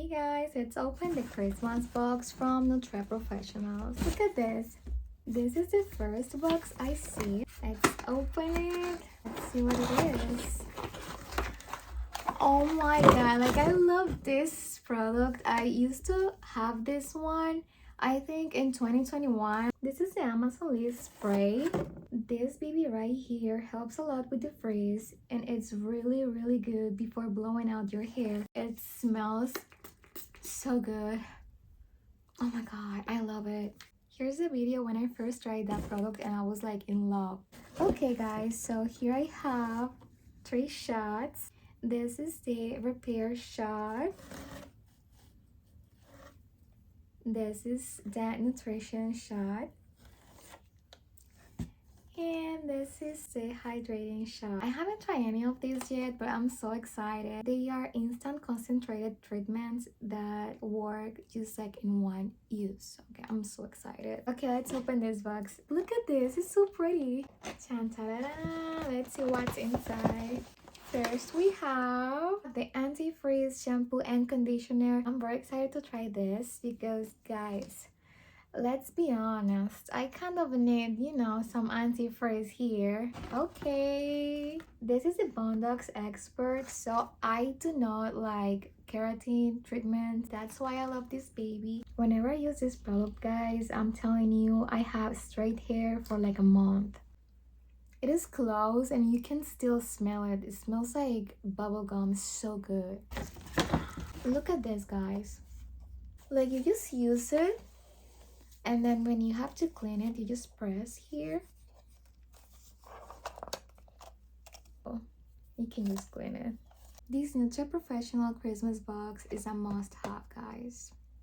Hey guys, let's open the Christmas box from Nutree Professionals. Look at this. This is the first box I see. Let's open it. Let's see what it is. Oh my god, like I love this product. I used to have this one, I think in 2021. This is the Amazon Leaf spray. This baby right here helps a lot with the frizz, and it's really good before blowing out your hair. It smells so good. Oh my god, I love it. Here's the video when I first tried that product and I was like in love. Okay guys, so here I have 3 shots. This is the repair shot. This is the nutrition shot. And this is the hydrating shot. I haven't tried any of these yet, but I'm so excited. They are instant concentrated treatments that work just like in one use. Okay, I'm so excited. Okay, let's open this box. Look at this, it's so pretty. Let's see what's inside. First, we have the anti-frizz shampoo and conditioner. I'm very excited to try this because, guys, let's be honest, I kind of need, you know, some anti-frizz here. Okay, this is the Bottox Expert, so I do not like keratin treatment. That's why I love this baby. Whenever I use this product, guys, I'm telling you, I have straight hair for like a month. It is closed and you can still smell it. It smells like bubblegum. So good. Look at this, guys. Like, you just use it, and then when you have to clean it, you just press here. Oh, you can just clean it. This Nutree Professional Christmas box is a must-have, guys.